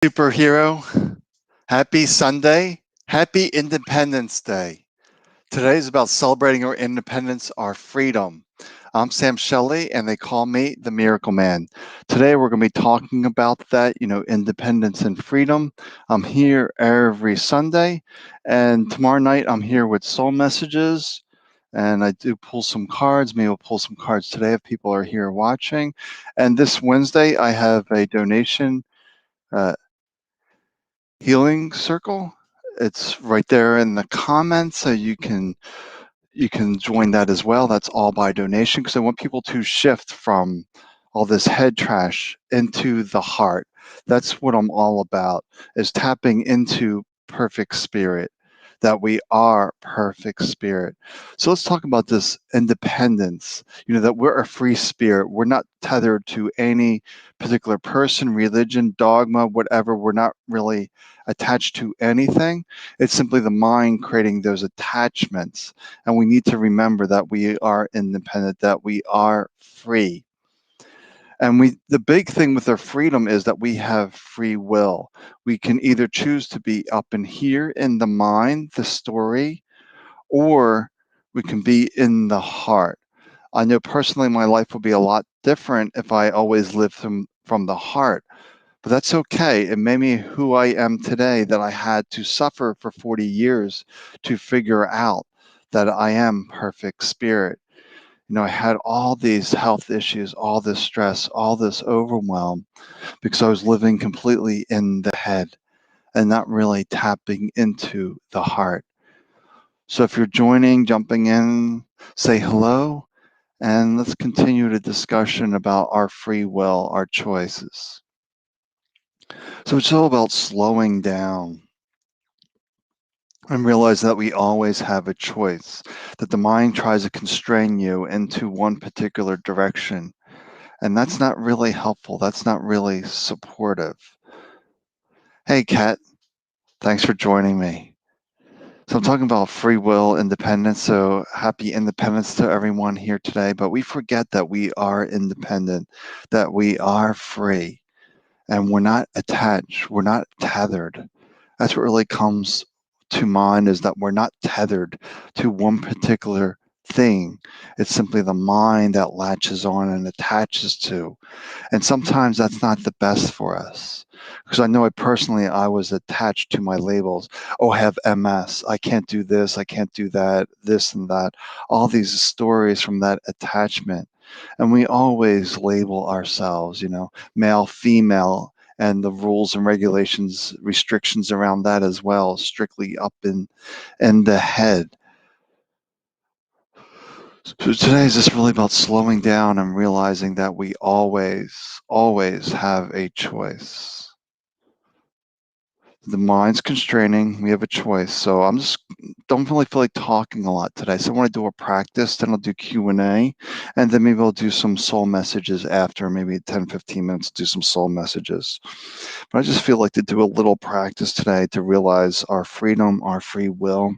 Superhero, happy Sunday, happy Independence Day. Today is about celebrating our independence, our freedom. I'm Sam Shelley, and they call me the Miracle Man. Today, we're going to be talking about that, independence and freedom. I'm here every Sunday, and tomorrow night, I'm here with Soul Messages. And I do pull some cards. Maybe we'll pull some cards today if people are here watching. And this Wednesday, I have a donation uh, healing circle. It's right there in the comments, so you can join that as well. That's all by donation because I want people to shift from all this head trash into the heart. That's what I'm all about, is tapping into perfect spirit, that we are perfect spirit. So let's talk about this independence, that we're a free spirit. We're not tethered to any particular person, religion, dogma, whatever. We're not really attached to anything. It's simply the mind creating those attachments. And we need to remember that we are independent, that we are free. And the big thing with our freedom is that we have free will. We can either choose to be up in here in the mind, the story, or we can be in the heart. I know personally my life would be a lot different if I always lived from the heart. But that's okay. It made me who I am today, that I had to suffer for 40 years to figure out that I am perfect spirit. I had all these health issues, all this stress, all this overwhelm because I was living completely in the head and not really tapping into the heart. So if you're joining, jumping in, say hello, and let's continue the discussion about our free will, our choices. So it's all about slowing down and realize that we always have a choice, that the mind tries to constrain you into one particular direction. And that's not really helpful. That's not really supportive. Hey, Kat, thanks for joining me. So I'm talking about free will, independence. So happy independence to everyone here today. But we forget that we are independent, that we are free, and we're not attached. We're not tethered. That's what really comes to mind, is that we're not tethered to one particular thing. It's simply the mind that latches on and attaches to. And sometimes that's not the best for us. Because I know I was attached to my labels. Oh, I have MS. I can't do this. I can't do that, this and that. All these stories from that attachment. And we always label ourselves, male, female, and the rules and regulations, restrictions around that as well, strictly up in the head. So today is just really about slowing down and realizing that we always have a choice. The mind's constraining, we have a choice. So I'm just don't really feel like talking a lot today. So I want to do a practice, then I'll do Q&A, and then maybe I'll do some soul messages after, maybe 10, 15 minutes, do some soul messages. But I just feel like to do a little practice today to realize our freedom, our free will.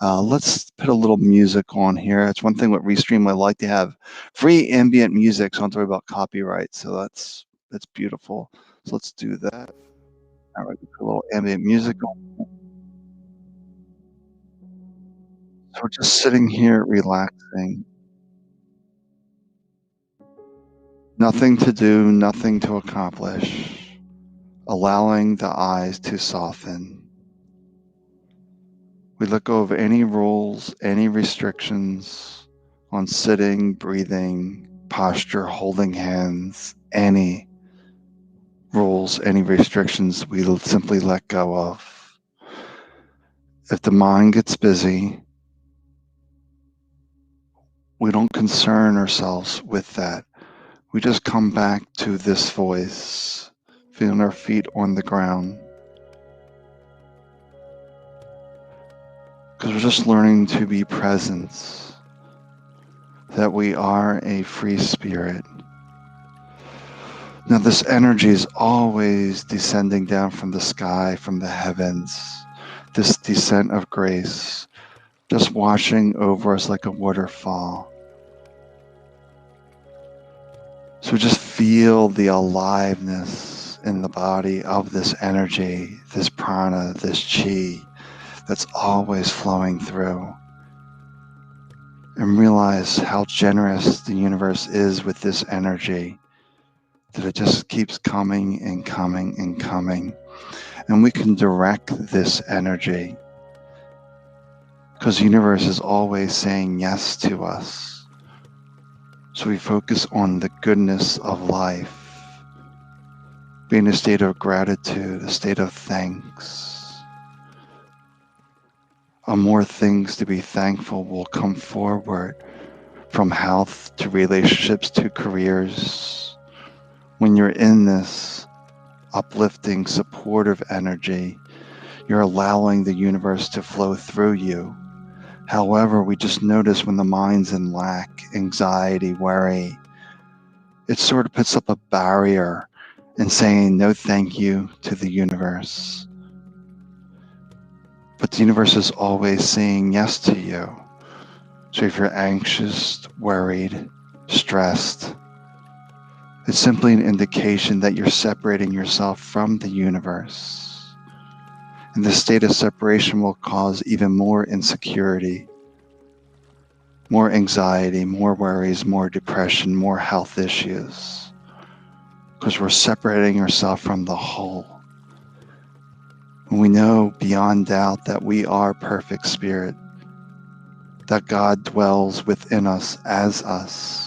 Let's put a little music on here. It's one thing with Restream. I like to have free ambient music, so I don't have to worry about copyright. So that's beautiful. So let's do that. All right, put a little ambient music on. So we're just sitting here relaxing. Nothing to do, nothing to accomplish. Allowing the eyes to soften. We let go of any rules, any restrictions on sitting, breathing, posture, holding hands, any rules, any restrictions we simply let go of. If the mind gets busy, we don't concern ourselves with that. We just come back to this voice, feeling our feet on the ground. Because we're just learning to be present, that we are a free spirit. Now, this energy is always descending down from the sky, from the heavens, this descent of grace, just washing over us like a waterfall. So just feel the aliveness in the body of this energy, this prana, this chi that's always flowing through. And realize how generous the universe is with this energy, that it just keeps coming and coming and coming. And we can direct this energy because the universe is always saying yes to us. So we focus on the goodness of life, being a state of gratitude, a state of thanks. More things to be thankful will come forward, from health to relationships to careers. When you're in this uplifting, supportive energy, you're allowing the universe to flow through you. However, we just notice when the mind's in lack, anxiety, worry, it sort of puts up a barrier and saying no thank you to the universe. But the universe is always saying yes to you. So if you're anxious, worried, stressed, it's simply an indication that you're separating yourself from the universe. And this state of separation will cause even more insecurity, more anxiety, more worries, more depression, more health issues, because we're separating ourselves from the whole. And we know beyond doubt that we are perfect spirit, that God dwells within us as us.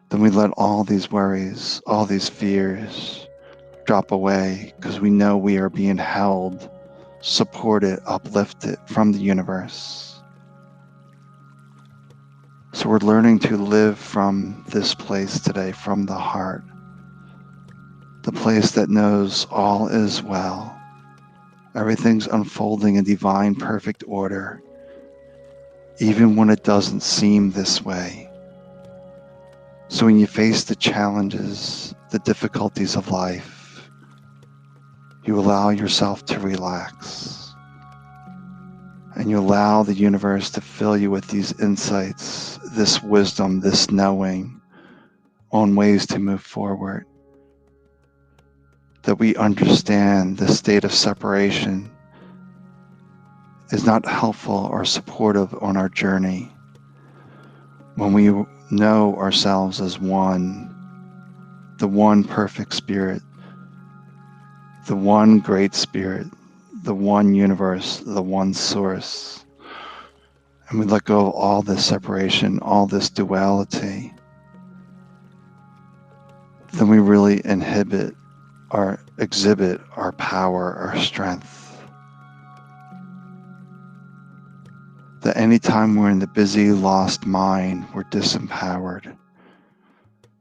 Then we let all these worries, all these fears drop away, because we know we are being held, supported, uplifted from the universe. So we're learning to live from this place today, from the heart, the place that knows all is well. Everything's unfolding in divine, perfect order, even when it doesn't seem this way. So when you face the challenges, the difficulties of life, you allow yourself to relax. And you allow the universe to fill you with these insights, this wisdom, this knowing on ways to move forward. That we understand the state of separation is not helpful or supportive on our journey. When we know ourselves as one, the one perfect spirit, the one great spirit, the one universe, the one source, and we let go of all this separation, all this duality, then we really exhibit our power, our strength. That anytime we're in the busy, lost mind, we're disempowered.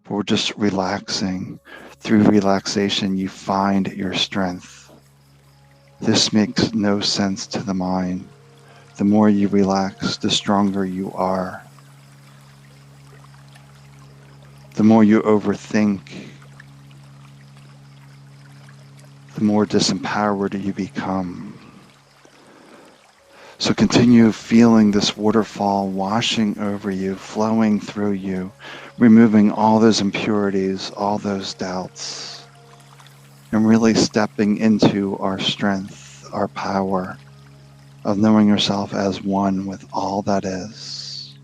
But we're just relaxing. Through relaxation, you find your strength. This makes no sense to the mind. The more you relax, the stronger you are. The more you overthink, the more disempowered you become. So continue feeling this waterfall washing over you, flowing through you, removing all those impurities, all those doubts, and really stepping into our strength, our power of knowing yourself as one with all that is.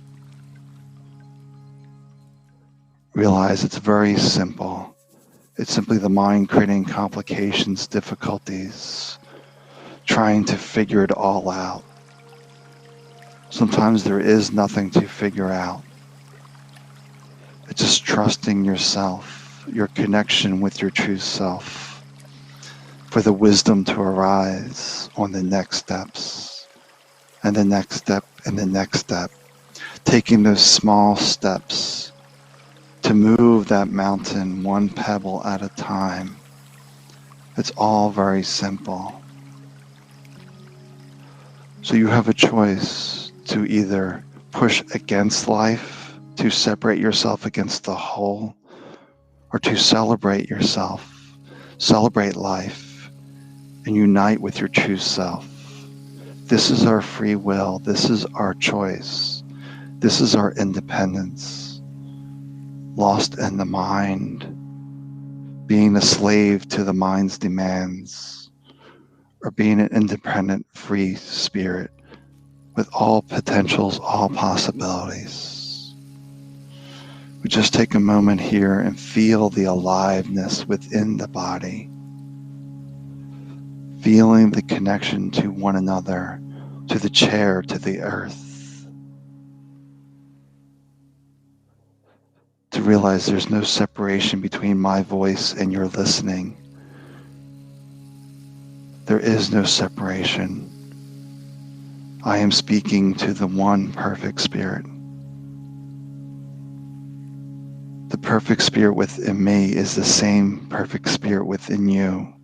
Realize it's very simple. It's simply the mind creating complications, difficulties, trying to figure it all out. Sometimes there is nothing to figure out. It's just trusting yourself, your connection with your true self, for the wisdom to arise on the next steps, and the next step, and the next step. Taking those small steps to move that mountain one pebble at a time. It's all very simple. So you have a choice to either push against life, to separate yourself against the whole, or to celebrate yourself, celebrate life, and unite with your true self. This is our free will. This is our choice. This is our independence. Lost in the mind, being a slave to the mind's demands, or being an independent, free spirit with all potentials, all possibilities. We just take a moment here and feel the aliveness within the body, feeling the connection to one another, to the chair, to the earth. To realize there's no separation between my voice and your listening. There is no separation. I am speaking to the one perfect spirit. The perfect spirit within me is the same perfect spirit within you.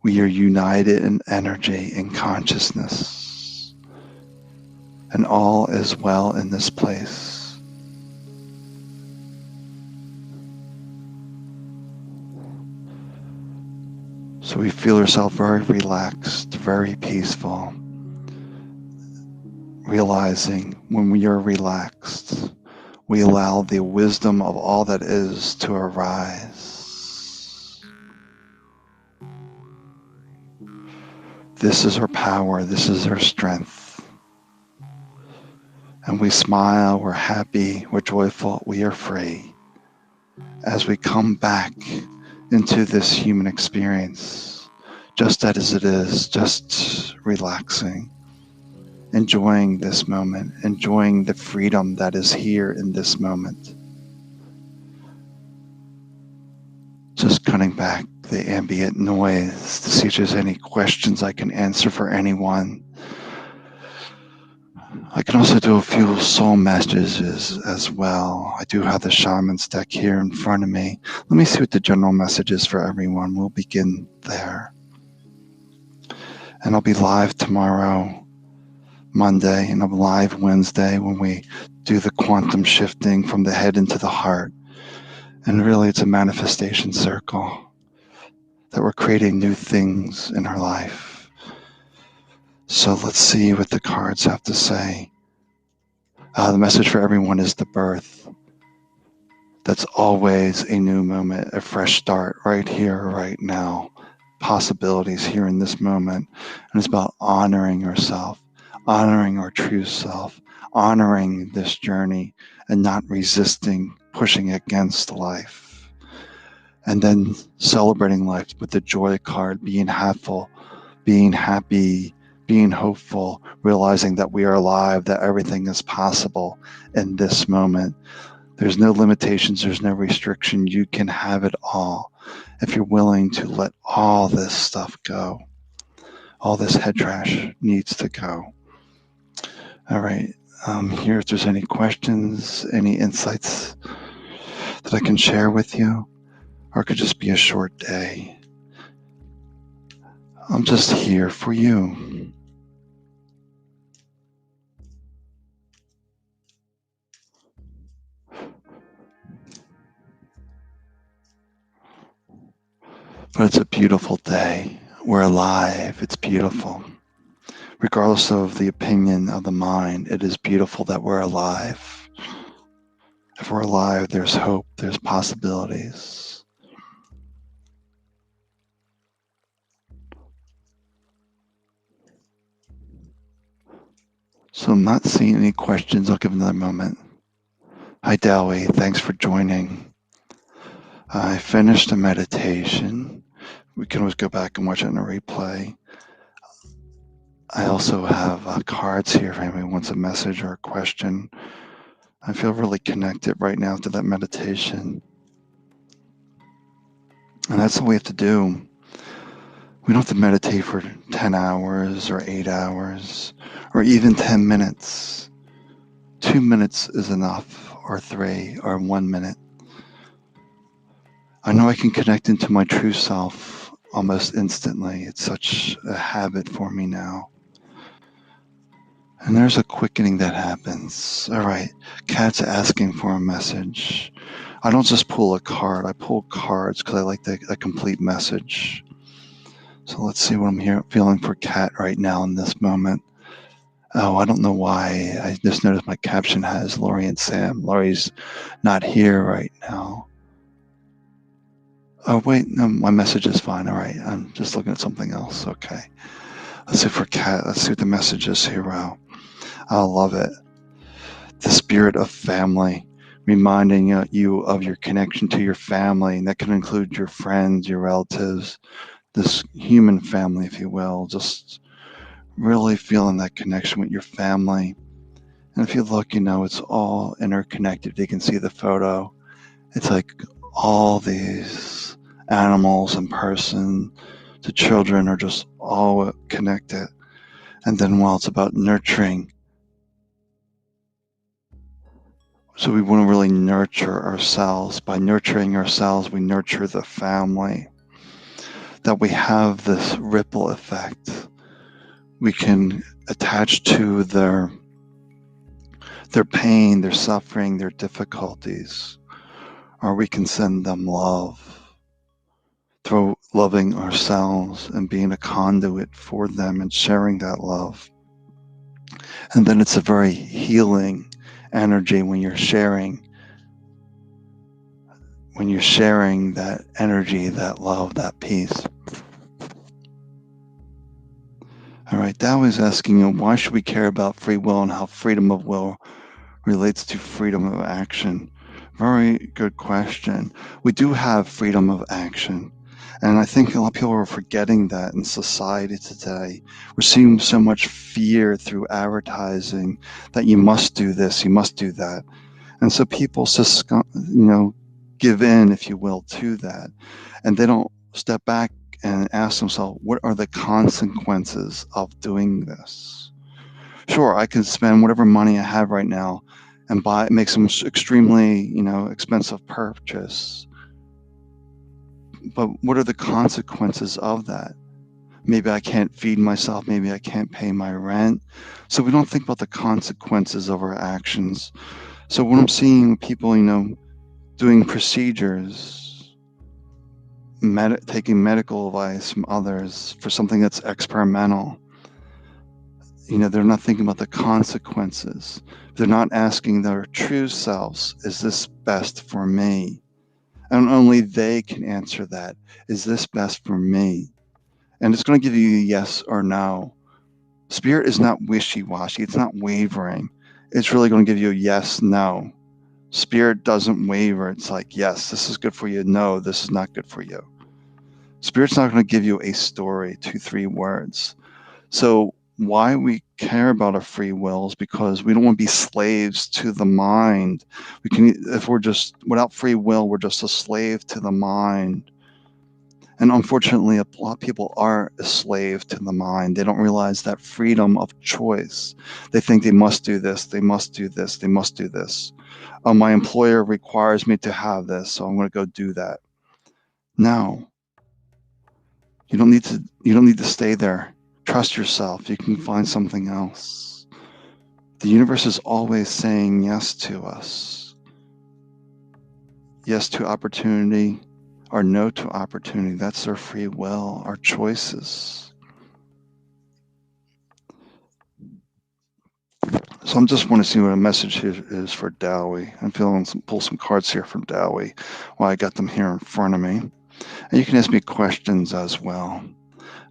We are united in energy and consciousness, and all is well in this place. So we feel ourselves very relaxed, very peaceful, realizing when we are relaxed, we allow the wisdom of all that is to arise. This is our power, this is our strength. And we smile, we're happy, we're joyful, we are free. As we come back into this human experience, just as it is, just relaxing, enjoying this moment, enjoying the freedom that is here in this moment. Just cutting back the ambient noise to see if there's any questions I can answer for anyone. I can also do a few soul messages as well. I do have the shaman's deck here in front of me. Let me see what the general message is for everyone. We'll begin there. And I'll be live tomorrow, Monday, and I'll be live Wednesday when we do the quantum shifting from the head into the heart. And really, it's a manifestation circle that we're creating new things in our life. So let's see what the cards have to say. The message for everyone is the birth. That's always a new moment, a fresh start right here, right now. Possibilities here in this moment. And it's about honoring ourselves, honoring our true self, honoring this journey and not resisting, pushing against life. And then celebrating life with the joy card, being happy, being happy, being hopeful, realizing that we are alive, that everything is possible in this moment. There's no limitations, there's no restriction. You can have it all if you're willing to let all this stuff go. All this head trash needs to go. All right, here if there's any questions, any insights that I can share with you, or it could just be a short day. I'm just here for you. But it's a beautiful day. We're alive. It's beautiful. Regardless of the opinion of the mind, it is beautiful that we're alive. If we're alive, there's hope, there's possibilities. So I'm not seeing any questions. I'll give another moment. Hi, Dowie. Thanks for joining. I finished a meditation. We can always go back and watch it in a replay. I also have cards here if anybody wants a message or a question. I feel really connected right now to that meditation. And that's what we have to do. We don't have to meditate for 10 hours or 8 hours or even 10 minutes. 2 minutes is enough, or 3, or 1 minute. I know I can connect into my true self almost instantly. It's such a habit for me now. And there's a quickening that happens. All right, Kat's asking for a message. I don't just pull a card. I pull cards because I like a complete message. So let's see what I'm feeling for Kat right now in this moment. Oh, I don't know why. I just noticed my caption has Lori and Sam. Lori's not here right now. Oh, wait, no, my message is fine. All right, I'm just looking at something else. Okay. Let's see for Kat. Let's see what the message is here. Wow. I love it. The spirit of family, reminding you of your connection to your family. And that can include your friends, your relatives, this human family, if you will. Just really feeling that connection with your family. And if you look, it's all interconnected. You can see the photo. It's like all these animals and person to children are just all connected. And then while it's about nurturing, so we want to really nurture ourselves. By nurturing ourselves, we nurture the family. That we have this ripple effect. We can attach to their pain, their suffering, their difficulties, or we can send them love through loving ourselves and being a conduit for them and sharing that love. And then it's a very healing energy when you're sharing that energy, that love, that peace. All right, Tao is asking you, why should we care about free will and how freedom of will relates to freedom of action? Very good question. We do have freedom of action. And I think a lot of people are forgetting that in society today. We're seeing so much fear through advertising that you must do this, you must do that. And so people just, give in, if you will, to that. And they don't step back and ask themselves, what are the consequences of doing this? Sure, I can spend whatever money I have right now and make some extremely, expensive purchase. But what are the consequences of that? Maybe I can't feed myself. Maybe I can't pay my rent. So we don't think about the consequences of our actions. So when I'm seeing people, doing procedures, taking medical advice from others for something that's experimental, they're not thinking about the consequences. They're not asking their true selves, is this best for me? And only they can answer that. Is this best for me? And it's going to give you a yes or no. Spirit is not wishy-washy. It's not wavering. It's really going to give you a yes, no. Spirit doesn't waver. It's like, yes, this is good for you. No, this is not good for you. Spirit's not going to give you a story, 2, 3 words. So why we care about our free will is because we don't want to be slaves to the mind. If we're just without free will, we're just a slave to the mind. And unfortunately, a lot of people are a slave to the mind. They don't realize that freedom of choice. They think they must do this, they must do this, they must do this. Oh, my employer requires me to have this, so I'm going to go do that. No, you don't need to stay there. Trust yourself. You can find something else. The universe is always saying yes to us. Yes to opportunity or no to opportunity. That's our free will, our choices. So I just want to see what a message here is for Dowie. I'm pull some cards here from Dowie while I got them here in front of me. And you can ask me questions as well.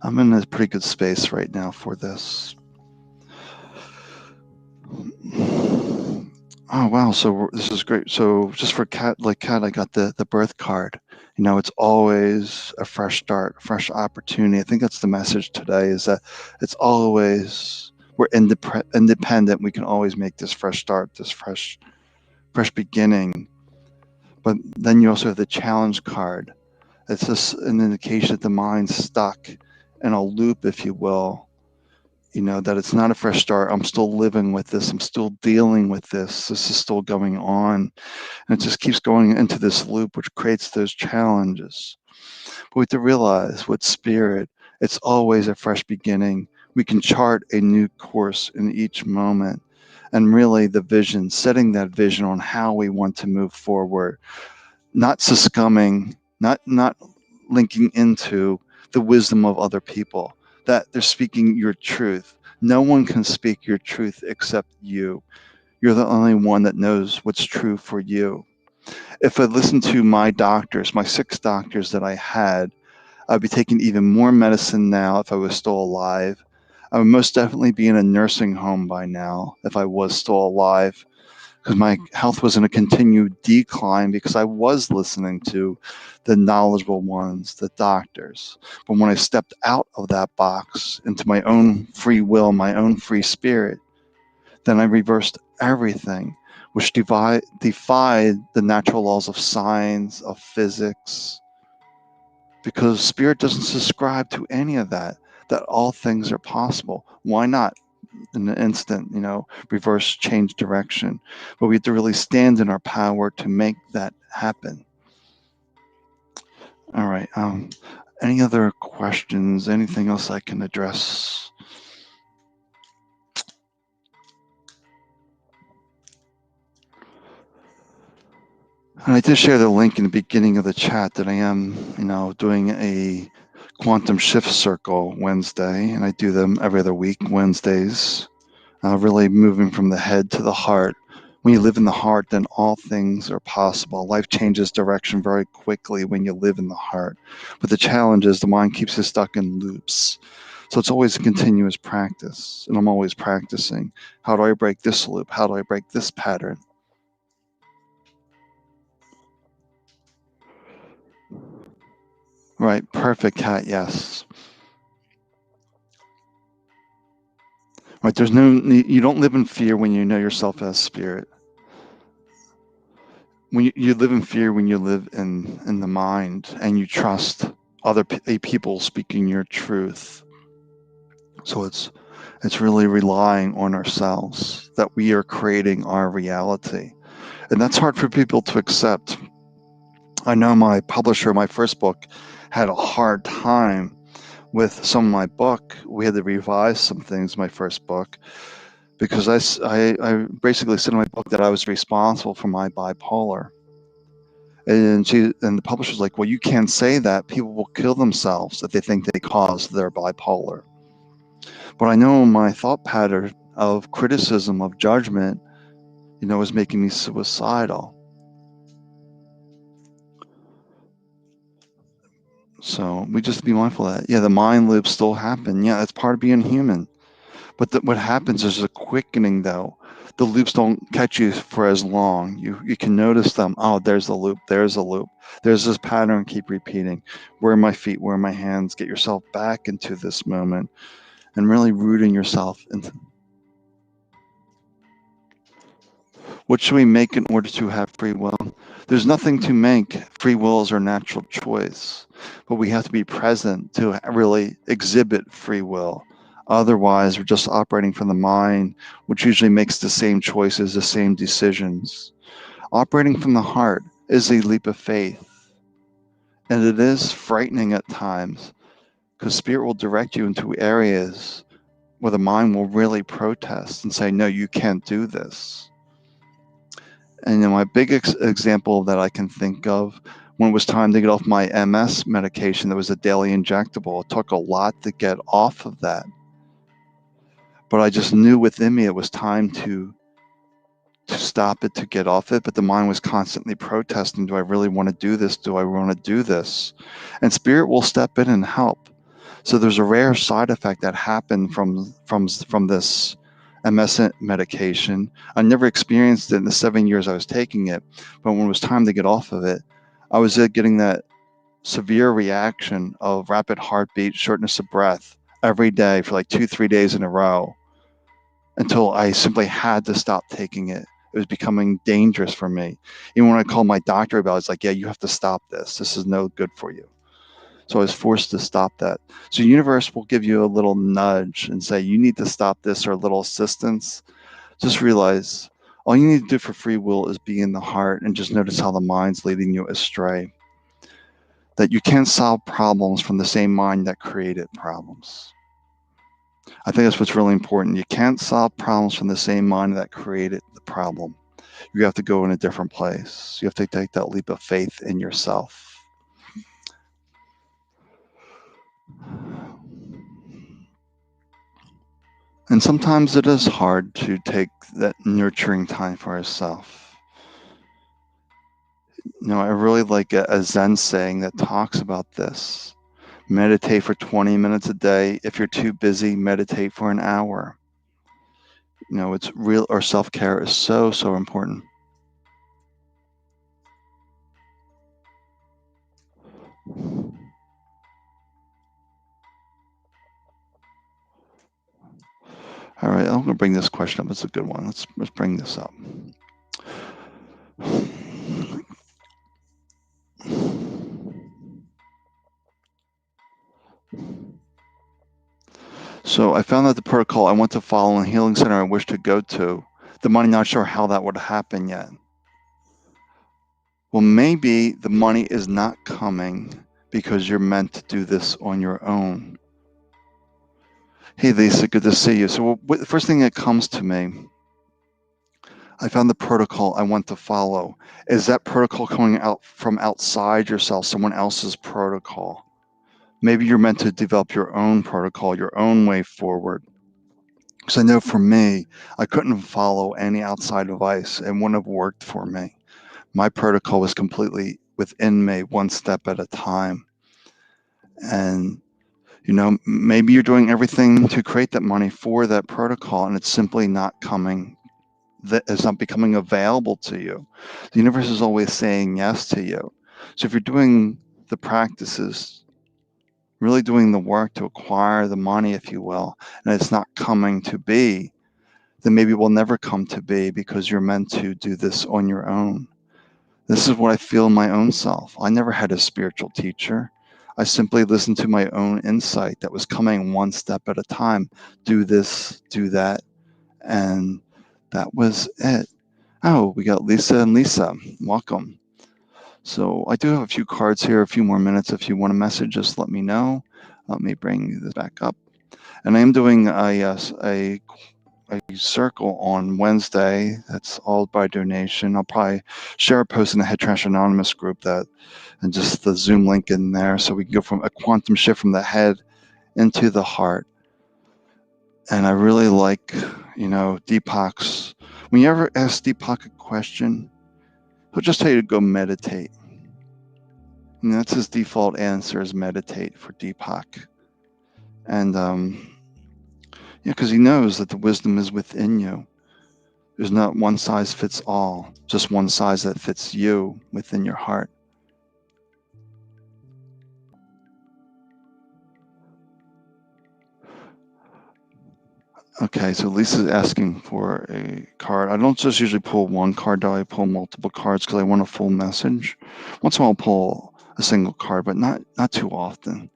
I'm in a pretty good space right now for this. Oh, wow. So this is great. So just for Kat, I got the birth card. It's always a fresh start, a fresh opportunity. I think that's the message today, is that it's always, we're independent. We can always make this fresh start, this fresh beginning. But then you also have the challenge card. It's just an indication that the mind's stuck in a loop, if you will. That it's not a fresh start. I'm still living with this. I'm still dealing with this. This is still going on. And it just keeps going into this loop, which creates those challenges. But we have to realize with spirit, it's always a fresh beginning. We can chart a new course in each moment. And really the vision, setting that vision on how we want to move forward, not succumbing, not linking into the wisdom of other people, that they're speaking your truth. No one can speak your truth except you. You're the only one that knows what's true for you. If I listened to my doctors, my 6 doctors that I had, I'd be taking even more medicine now if I was still alive. I would most definitely be in a nursing home by now if I was still alive, because my health was in a continued decline because I was listening to the knowledgeable ones, the doctors. But when I stepped out of that box into my own free will, my own free spirit, then I reversed everything, which defied the natural laws of science, of physics, because spirit doesn't subscribe to any of that, that all things are possible. Why not? In an instant, reverse change direction. But we have to really stand in our power to make that happen. All right. Any other questions? Anything else I can address? And I did share the link in the beginning of the chat that I am, doing a quantum shift circle Wednesday, and I do them every other week, Wednesdays. Really moving from the head to the heart. When you live in the heart, then all things are possible. Life changes direction very quickly when you live in the heart. But the challenge is the mind keeps you stuck in loops. So it's always a continuous practice. And I'm always practicing. How do I break this loop? How do I break this pattern? Right, perfect, Kat, yes. Right, there's you don't live in fear when you know yourself as spirit. When you live in fear when you live in the mind and you trust other people speaking your truth. So it's really relying on ourselves, that we are creating our reality. And that's hard for people to accept. I know my publisher, my first book, had a hard time with some of my book. We had to revise some things, my first book, because I basically said in my book that I was responsible for my bipolar. And the publisher's like, well, you can't say that. People will kill themselves if they think they caused their bipolar. But I know my thought pattern of criticism, of judgment, was making me suicidal. So we just be mindful of that. Yeah, the mind loops still happen. Yeah, it's part of being human. But what happens is a quickening, though. The loops don't catch you for as long. You can notice them. Oh, there's the loop. There's a loop. There's this pattern. Keep repeating. Where are my feet? Where are my hands? Get yourself back into this moment and really rooting yourself into. What should we make in order to have free will? There's nothing to make. Free will is our natural choice, but we have to be present to really exhibit free will. Otherwise, we're just operating from the mind, which usually makes the same choices, the same decisions. Operating from the heart is a leap of faith, and it is frightening at times because spirit will direct you into areas where the mind will really protest and say, no, you can't do this. And my big example that I can think of, when it was time to get off my MS medication that was a daily injectable, it took a lot to get off of that. But I just knew within me it was time to stop it, to get off it. But the mind was constantly protesting, do I really want to do this? Do I want to do this? And spirit will step in and help. So there's a rare side effect that happened from this MS medication. I never experienced it in the 7 years I was taking it, but when it was time to get off of it, I was getting that severe reaction of rapid heartbeat, shortness of breath every day for like 2-3 days in a row until I simply had to stop taking it. It was becoming dangerous for me. Even when I called my doctor about it, it's like, yeah, you have to stop this. This is no good for you. So I was forced to stop that. So the universe will give you a little nudge and say, you need to stop this, or a little assistance. Just realize all you need to do for free will is be in the heart and just notice how the mind's leading you astray. That you can't solve problems from the same mind that created problems. I think that's what's really important. You can't solve problems from the same mind that created the problem. You have to go in a different place. You have to take that leap of faith in yourself. And sometimes it is hard to take that nurturing time for ourselves. I really like a Zen saying that talks about this. Meditate for 20 minutes a day. If you're too busy, meditate for an hour. It's real, or self-care is so, so important. All right, I'm going to bring this question up. It's a good one. Let's bring this up. So I found out the protocol I want to follow in the healing center I wish to go to. The money, not sure how that would happen yet. Well, maybe the money is not coming because you're meant to do this on your own. Hey, Lisa, good to see you. So the first thing that comes to me, I found the protocol I want to follow. Is that protocol coming out from outside yourself, someone else's protocol? Maybe you're meant to develop your own protocol, your own way forward. Because I know for me, I couldn't follow any outside advice. It wouldn't have worked for me. My protocol was completely within me, one step at a time. And, maybe you're doing everything to create that money for that protocol, and it's simply not coming, that is not becoming available to you. The universe is always saying yes to you. So if you're doing the practices, really doing the work to acquire the money, if you will, and it's not coming to be, then maybe it will never come to be because you're meant to do this on your own. This is what I feel in my own self. I never had a spiritual teacher. I simply listened to my own insight that was coming one step at a time. Do this, do that. And that was it. Oh, we got Lisa and Lisa. Welcome. So I do have a few cards here, a few more minutes. If you want a message, just let me know. Let me bring this back up. And I am doing a circle on Wednesday. That's all by donation. I'll probably share a post in the Head Trash Anonymous group and just the Zoom link in there, so we can go from a quantum shift from the head into the heart. And I really like, Deepak's. When you ever ask Deepak a question, he'll just tell you to go meditate. And that's his default answer, is meditate for Deepak. And because he knows that the wisdom is within you. There's not one size fits all, just one size that fits you within your heart. Okay, so Lisa's asking for a card. I don't just usually pull one card, though. I pull multiple cards because I want a full message. Once in a while I'll pull a single card, but not too often.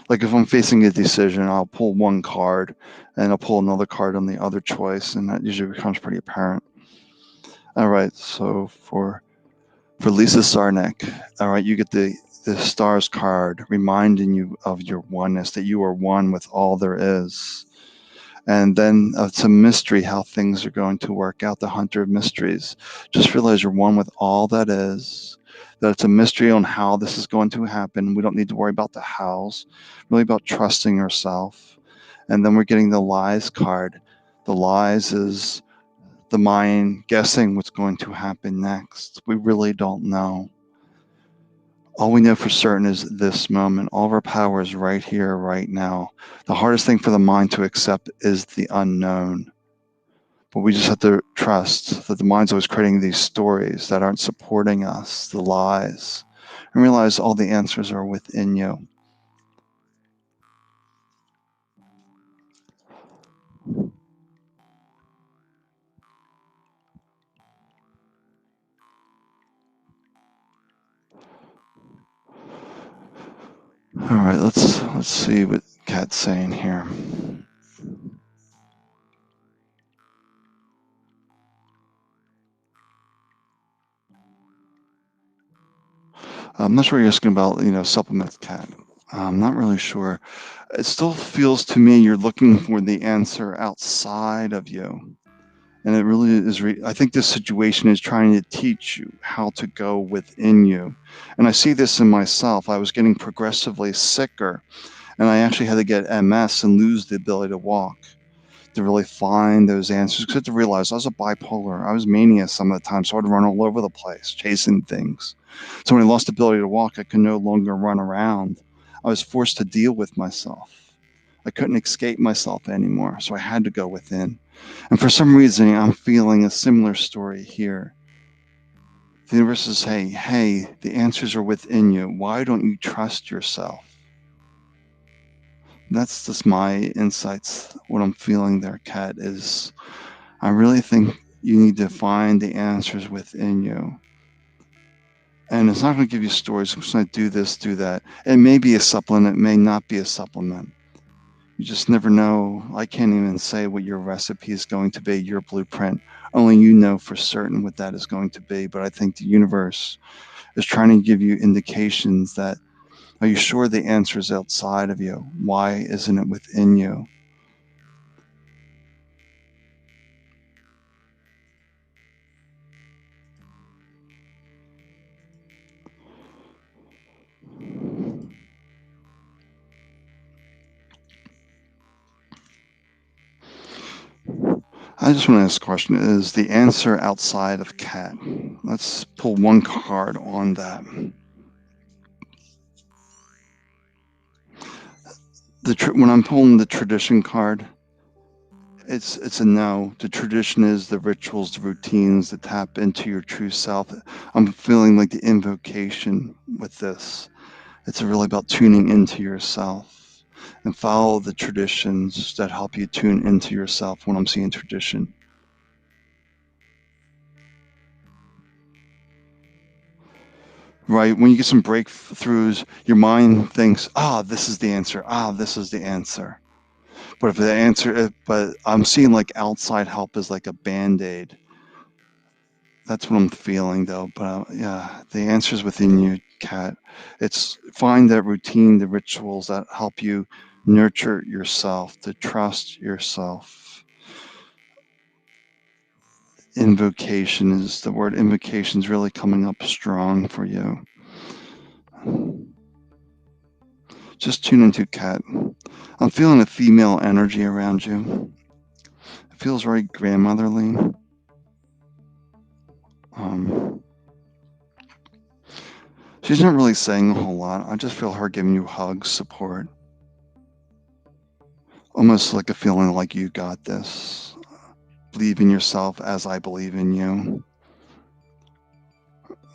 Like if I'm facing a decision, I'll pull one card and I'll pull another card on the other choice, and that usually becomes pretty apparent. All right, so for Lisa Sarnek, all right, you get the stars card reminding you of your oneness, that you are one with all there is. And then it's a mystery how things are going to work out, the hunter of mysteries. Just realize you're one with all that is, that it's a mystery on how this is going to happen. We don't need to worry about the hows, really about trusting yourself. And then we're getting the lies card. The lies is the mind guessing what's going to happen next. We really don't know. All we know for certain is this moment. All of our power is right here, right now. The hardest thing for the mind to accept is the unknown. But we just have to trust that the mind's always creating these stories that aren't supporting us, the lies, and realize all the answers are within you. All right, let's see what Kat's saying here. I'm not sure you're asking about, supplements, Kat. I'm not really sure. It still feels to me you're looking for the answer outside of you. And it really is, I think this situation is trying to teach you how to go within you. And I see this in myself. I was getting progressively sicker, and I actually had to get MS and lose the ability to walk. to really find those answers. Because I had to realize I was a bipolar. I was mania some of the time, so I'd run all over the place chasing things. So when I lost the ability to walk, I could no longer run around. I was forced to deal with myself. I couldn't escape myself anymore, so I had to go within. And for some reason, I'm feeling a similar story here. The universe is saying, hey, the answers are within you. Why don't you trust yourself? That's just my insights. What I'm feeling there, Kat, is I really think you need to find the answers within you. And it's not going to give you stories. It's going to do this, do that. It may be a supplement. It may not be a supplement. You just never know. I can't even say what your recipe is going to be, your blueprint. Only you know for certain what that is going to be. But I think the universe is trying to give you indications that, are you sure the answer is outside of you? Why isn't it within you? I just want to ask a question. Is the answer outside of Kat? Let's pull one card on that. When I'm pulling the tradition card, it's a no. The tradition is the rituals, the routines that tap into your true self. I'm feeling like the invocation with this. It's really about tuning into yourself and follow the traditions that help you tune into yourself when I'm seeing tradition. Right? When you get some breakthroughs, your mind thinks, this is the answer. This is the answer. But if the answer, but I'm seeing like outside help is like a band-aid. That's what I'm feeling though. But yeah, the answer is within you, Kat. It's find that routine, the rituals that help you nurture yourself, to trust yourself. Invocation is the word. Invocation is really coming up strong for you. Just tune into Kat. I'm feeling a female energy around you. It feels very grandmotherly. She's not really saying a whole lot. I just feel her giving you hugs, support. Almost like a feeling like you got this. Believe in yourself as I believe in you.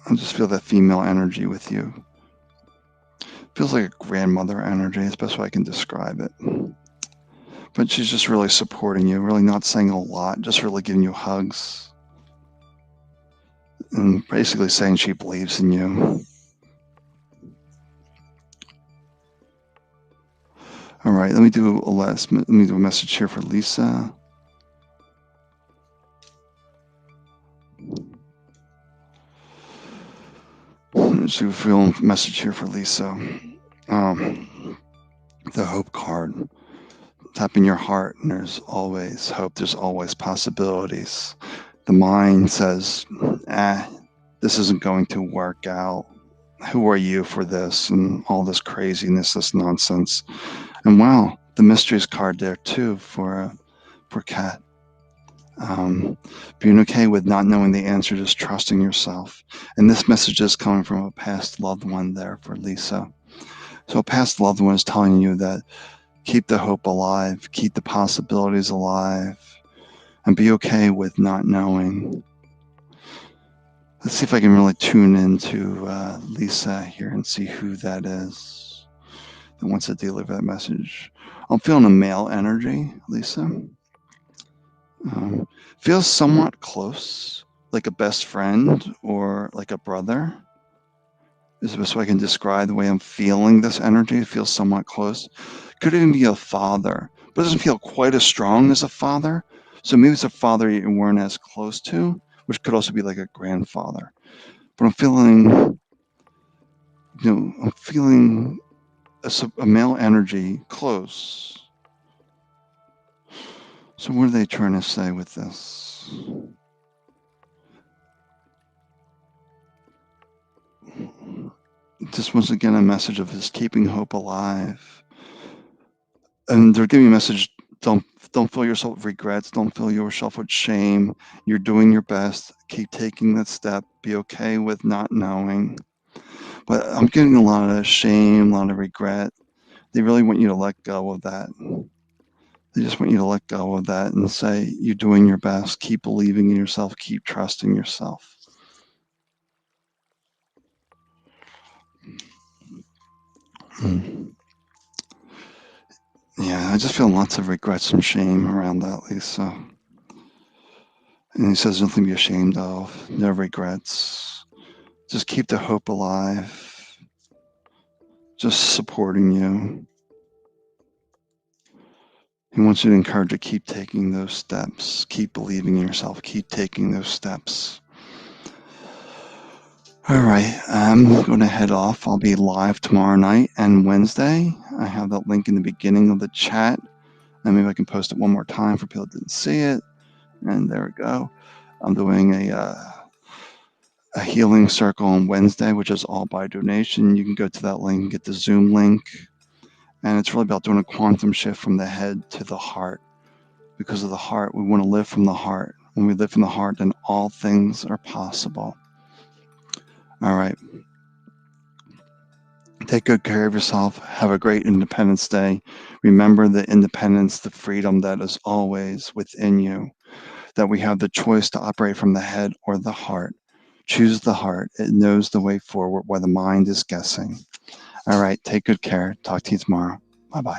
I just feel that female energy with you. Feels like a grandmother energy, is the best way I can describe it. But she's just really supporting you, really not saying a lot, just really giving you hugs. And basically saying she believes in you. All right, let me do a message here for Lisa. Let's do a message here for Lisa. The hope card. Tapping your heart, and there's always hope. There's always possibilities. The mind says, this isn't going to work out. Who are you for this? And all this craziness, this nonsense. And wow, the mysteries card there too for Kat. Being okay with not knowing the answer, just trusting yourself. And this message is coming from a past loved one there for Lisa. So a past loved one is telling you that keep the hope alive, keep the possibilities alive, and be okay with not knowing. Let's see if I can really tune into Lisa here and see who that is that wants to deliver that message. I'm feeling a male energy, Lisa. Feels somewhat close, like a best friend or like a brother. Is the best way I can describe the way I'm feeling this energy. It feels somewhat close. Could even be a father, but it doesn't feel quite as strong as a father. So maybe it's a father you weren't as close to, which could also be like a grandfather. But I'm feeling, I'm feeling a male energy close. So what are they trying to say with this? Just once again, a message of just keeping hope alive. And they're giving me a message, don't Don't fill yourself with regrets. Don't fill yourself with shame. You're doing your best. Keep taking that step. Be okay with not knowing. But I'm getting a lot of shame, a lot of regret. They really want you to let go of that. They just want you to let go of that and say, you're doing your best. Keep believing in yourself. Keep trusting yourself. Hmm. Yeah, I just feel lots of regrets and shame around that, Lisa. And he says, nothing to be ashamed of, no regrets. Just keep the hope alive. Just supporting you. He wants you to encourage you to keep taking those steps, keep believing in yourself, keep taking those steps. All right, I'm going to head off. I'll be live tomorrow night and Wednesday. I have that link in the beginning of the chat. And maybe I can post it one more time for people that didn't see it. And there we go. I'm doing a healing circle on Wednesday, which is all by donation. You can go to that link and get the Zoom link. And it's really about doing a quantum shift from the head to the heart. Because of the heart, we want to live from the heart. When we live from the heart, then all things are possible. All right. Take good care of yourself. Have a great Independence Day. Remember the independence, the freedom that is always within you, that we have the choice to operate from the head or the heart. Choose the heart. It knows the way forward while the mind is guessing. All right. Take good care. Talk to you tomorrow. Bye-bye.